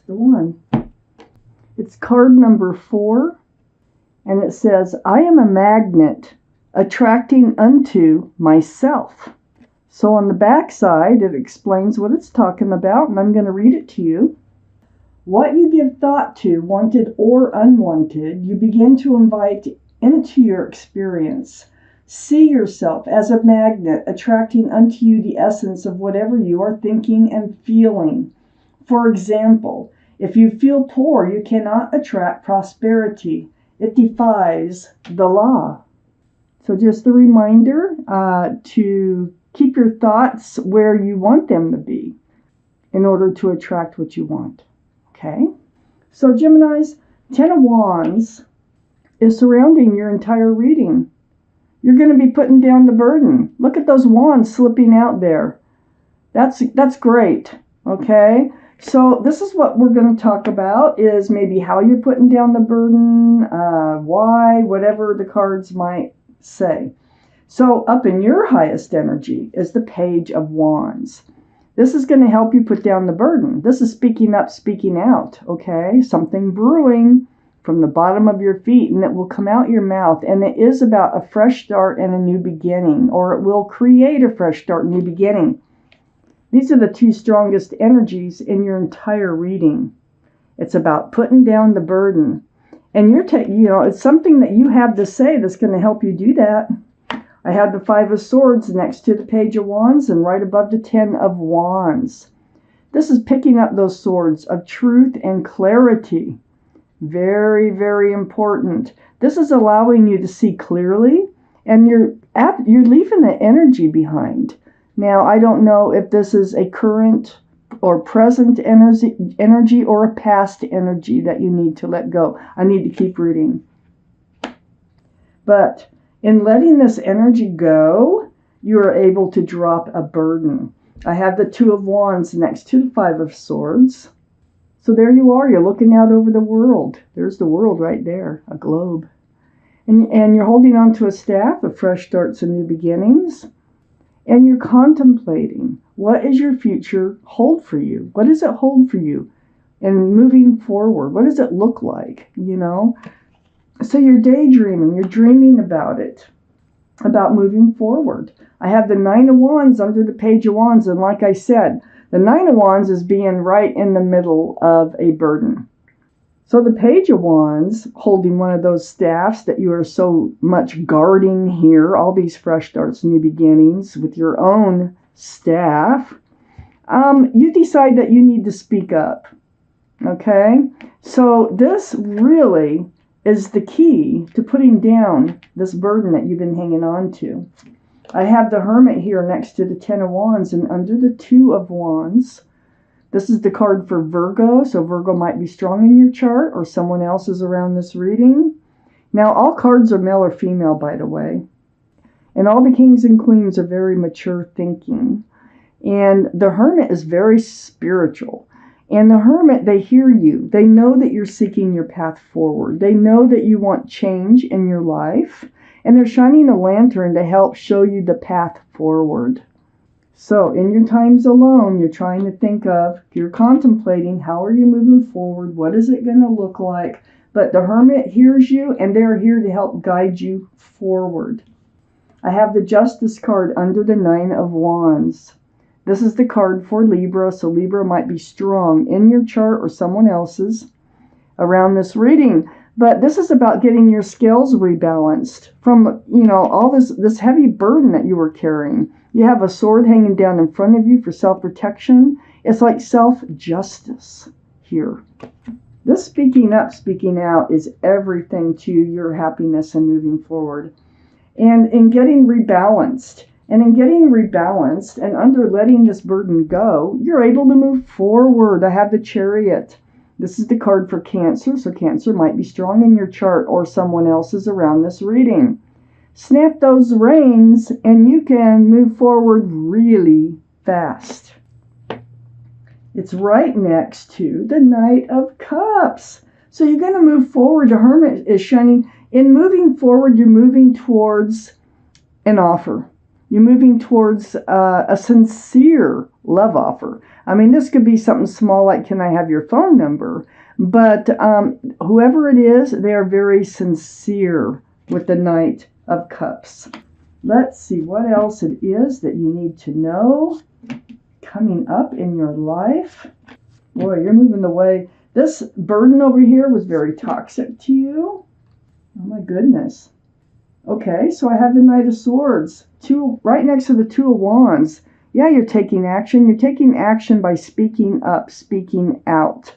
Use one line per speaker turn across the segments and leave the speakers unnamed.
the one. It's card number 4, and it says, I am a magnet, attracting unto myself. So on the back side, it explains what it's talking about, and I'm going to read it to you. What you give thought to, wanted or unwanted, you begin to invite into your experience. See yourself as a magnet, attracting unto you the essence of whatever you are thinking and feeling. For example, if you feel poor, you cannot attract prosperity. It defies the law. So just a reminder to keep your thoughts where you want them to be in order to attract what you want. Okay? So Geminis, 10 of Wands is surrounding your entire reading. You're going to be putting down the burden. Look at those wands slipping out there. That's great. Okay? So this is what we're going to talk about, is maybe how you're putting down the burden, why, whatever the cards might say. So up in your highest energy is the Page of Wands. This is going to help you put down the burden. This is speaking up, speaking out, okay? Something brewing from the bottom of your feet, and it will come out your mouth. And it is about a fresh start and a new beginning, or it will create a fresh start, new beginning. These are the 2 strongest energies in your entire reading. It's about putting down the burden. And it's something that you have to say that's going to help you do that. I have the 5 of Swords next to the Page of Wands and right above the 10 of Wands. This is picking up those swords of truth and clarity. Very, very important. This is allowing you to see clearly, and you're leaving the energy behind. Now, I don't know if this is a current or present energy or a past energy that you need to let go. I need to keep reading. But in letting this energy go, you are able to drop a burden. I have the 2 of Wands next to the 5 of Swords. So there you are. You're looking out over the world. There's the world right there, a globe. And you're holding on to a staff of fresh starts and new beginnings. And you're contemplating, what does your future hold for you? What does it hold for you? And moving forward, what does it look like? So you're daydreaming, you're dreaming about it, about moving forward. I have the 9 of Wands under the Page of Wands, and like I said, the 9 of Wands is being right in the middle of a burden. So the Page of Wands, holding one of those staffs that you are so much guarding here, all these fresh starts, new beginnings with your own staff, you decide that you need to speak up. Okay? So this really is the key to putting down this burden that you've been hanging on to. I have the Hermit here next to the 10 of Wands and under the 2 of Wands. This is the card for Virgo, so Virgo might be strong in your chart or someone else is around this reading. Now, all cards are male or female, by the way. And all the kings and queens are very mature thinking. And the Hermit is very spiritual. And the Hermit, they hear you. They know that you're seeking your path forward. They know that you want change in your life. And they're shining a lantern to help show you the path forward. So in your times alone, you're trying to think of, you're contemplating, how are you moving forward? What is it going to look like? But the Hermit hears you, and they're here to help guide you forward. I have the Justice card under the 9 of Wands. This is the card for Libra, so Libra might be strong in your chart or someone else's around this reading. But this is about getting your scales rebalanced from, all this heavy burden that you were carrying. You have a sword hanging down in front of you for self-protection. It's like self-justice here. This speaking up, speaking out is everything to your happiness and moving forward. And in getting rebalanced, and under letting this burden go, you're able to move forward. I have the Chariot. This is the card for Cancer, so Cancer might be strong in your chart or someone else's around this reading. Snap those reins and you can move forward really fast. It's right next to the Knight of Cups. So you're going to move forward. The Hermit is shining. In moving forward, you're moving towards an offer. You're moving towards a sincere love offer. I mean, this could be something small like, can I have your phone number? But whoever it is, they are very sincere with the Knight of Cups. Let's see what else it is that you need to know coming up in your life. Boy, you're moving away. This burden over here was very toxic to you. Oh my goodness. Okay, so I have the Knight of Swords, right next to the Two of Wands. Yeah, you're taking action. You're taking action by speaking up, speaking out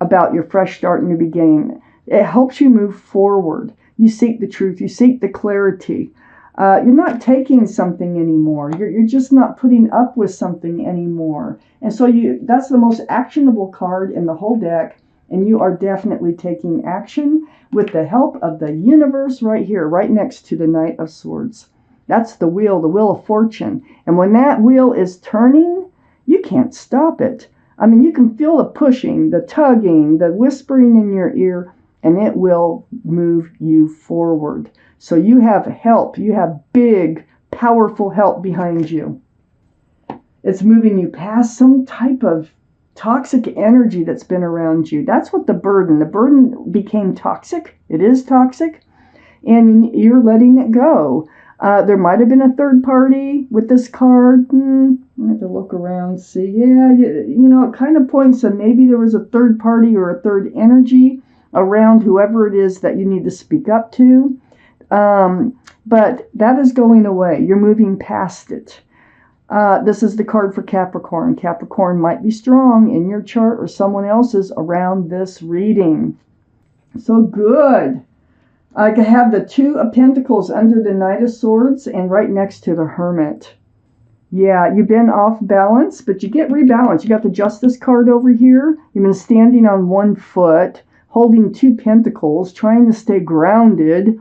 about your fresh start and your beginning. It helps you move forward. You seek the truth. You seek the clarity. You're not taking something anymore. You're just not putting up with something anymore. And so that's the most actionable card in the whole deck. And you are definitely taking action with the help of the universe right here, right next to the Knight of Swords. That's the wheel of fortune. And when that wheel is turning, you can't stop it. I mean, you can feel the pushing, the tugging, the whispering in your ear, and it will move you forward. So you have help. You have big, powerful help behind you. It's moving you past some type of toxic energy that's been around you. That's what the burden became toxic. It is toxic, and you're letting it go. There might have been a third party with this card. I have to look around, see. Yeah, it kind of points to maybe there was a third party or a third energy around whoever it is that you need to speak up to. But that is going away. You're moving past it. This is the card for Capricorn. Capricorn might be strong in your chart or someone else's around this reading. So good. I have the Two of Pentacles under the Knight of Swords and right next to the Hermit. Yeah, you've been off balance, but you get rebalanced. You got the Justice card over here. You've been standing on one foot, holding two pentacles, trying to stay grounded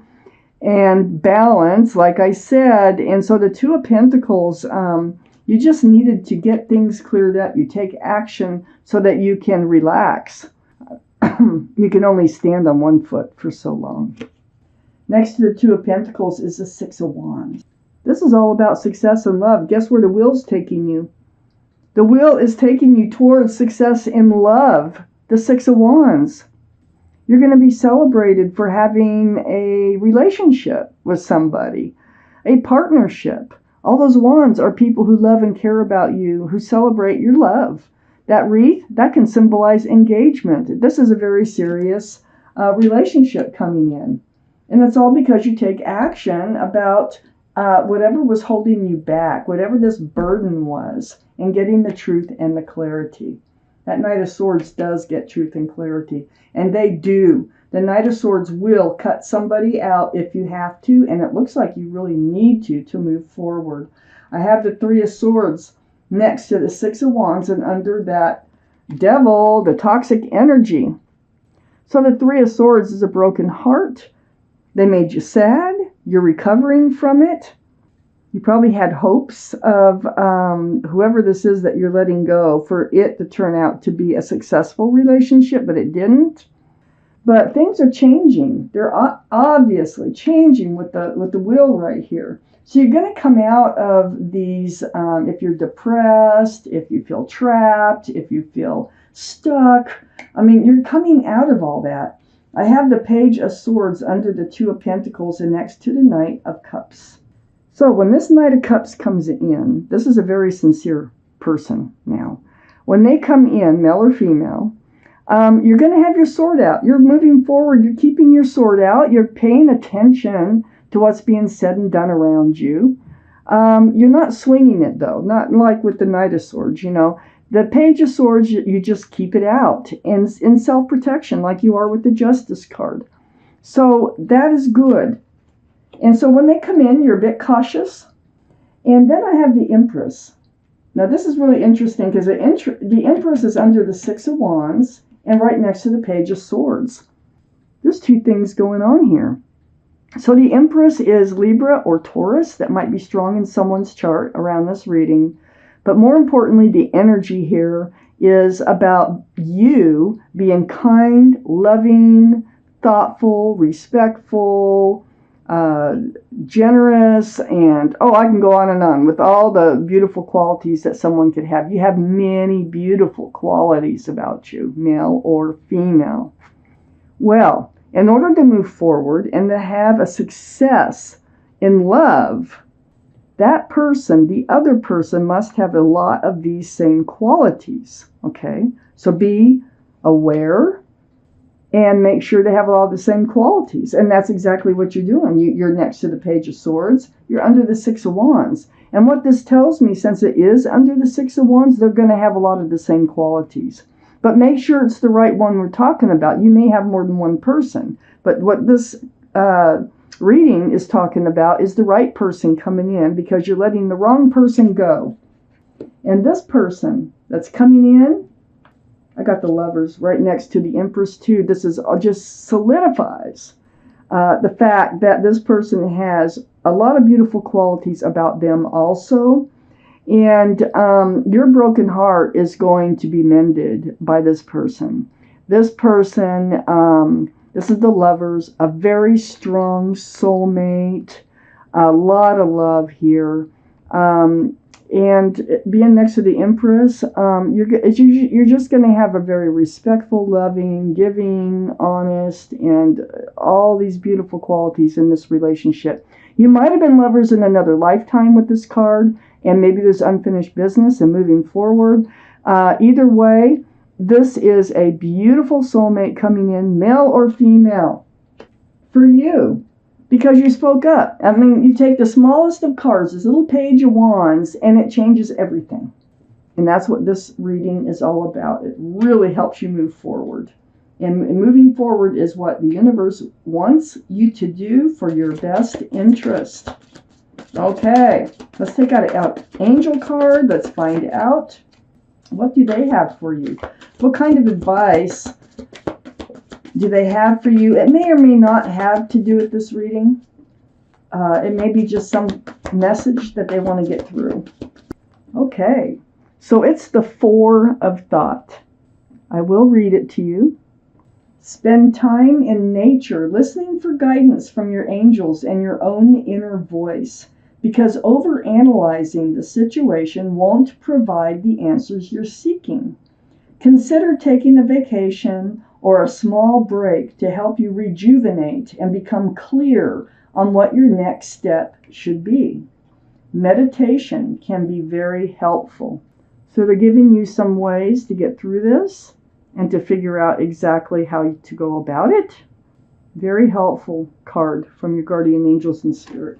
and balance, like I said. And so the Two of Pentacles, you just needed to get things cleared up. You take action so that you can relax. You can only stand on one foot for so long. Next to the Two of Pentacles is the Six of Wands. This is all about success and love. Guess where the wheel's taking you? The wheel is taking you towards success in love. The Six of Wands. You're going to be celebrated for having a relationship with somebody, a partnership. All those wands are people who love and care about you, who celebrate your love. That wreath, that can symbolize engagement. This is a very serious relationship coming in. And it's all because you take action about whatever was holding you back, whatever this burden was, and getting the truth and the clarity. That Knight of Swords does get truth and clarity. And they do. The Knight of Swords will cut somebody out if you have to, and it looks like you really need to move forward. I have the Three of Swords next to the Six of Wands and under that Devil, the toxic energy. So the Three of Swords is a broken heart. They made you sad. You're recovering from it. You probably had hopes of whoever this is that you're letting go for it to turn out to be a successful relationship, but it didn't. But things are changing. They're obviously changing with the wheel right here. So you're going to come out of these, if you're depressed, if you feel trapped, if you feel stuck. I mean, you're coming out of all that. I have the Page of Swords under the Two of Pentacles and next to the Knight of Cups. So when this Knight of Cups comes in, this is a very sincere person now. When they come in, male or female, you're going to have your sword out. You're moving forward. You're keeping your sword out. You're paying attention to what's being said and done around you. You're not swinging it, though. Not like with the Knight of Swords, The Page of Swords, you just keep it out in self-protection like you are with the Justice card. So that is good. And so when they come in, you're a bit cautious. And then I have the Empress. Now this is really interesting because the Empress is under the Six of Wands and right next to the Page of Swords. There's two things going on here. So the Empress is Libra or Taurus. That might be strong in someone's chart around this reading. But more importantly, the energy here is about you being kind, loving, thoughtful, respectful, generous, and I can go on and on with all the beautiful qualities that someone could have. You have many beautiful qualities about you, male or female. Well, in order to move forward and to have a success in love, that person, the other person, must have a lot of these same qualities. Okay? So be aware and make sure to have all the same qualities. And that's exactly what you're doing. You're next to the Page of Swords. You're under the Six of Wands. And what this tells me, since it is under the Six of Wands, they're going to have a lot of the same qualities. But make sure it's the right one we're talking about. You may have more than one person. But what this reading is talking about is the right person coming in, because you're letting the wrong person go. And this person that's coming in, I got the Lovers right next to the Empress too. This is just solidifies the fact that this person has a lot of beautiful qualities about them also. And your broken heart is going to be mended by this person. This person, this is the Lovers, a very strong soulmate, a lot of love here. And being next to the Empress, you're just going to have a very respectful, loving, giving, honest, and all these beautiful qualities in this relationship. You might have been lovers in another lifetime with this card, and maybe there's unfinished business and moving forward. Either way, this is a beautiful soulmate coming in, male or female, for you. Because you spoke up. I mean, you take the smallest of cards, this little Page of Wands, and it changes everything. And that's what this reading is all about. It really helps you move forward. And moving forward is what the universe wants you to do for your best interest. Okay, let's take out an angel card. Let's find out. What do they have for you? What kind of advice do they have for you? It may or may not have to do with this reading. It may be just some message that they want to get through. Okay, so it's the Four of Thought. I will read it to you. Spend time in nature, listening for guidance from your angels and your own inner voice, because overanalyzing the situation won't provide the answers you're seeking. Consider taking a vacation or a small break to help you rejuvenate and become clear on what your next step should be. Meditation can be very helpful. So they're giving you some ways to get through this and to figure out exactly how to go about it. Very helpful card from your guardian angels and spirit.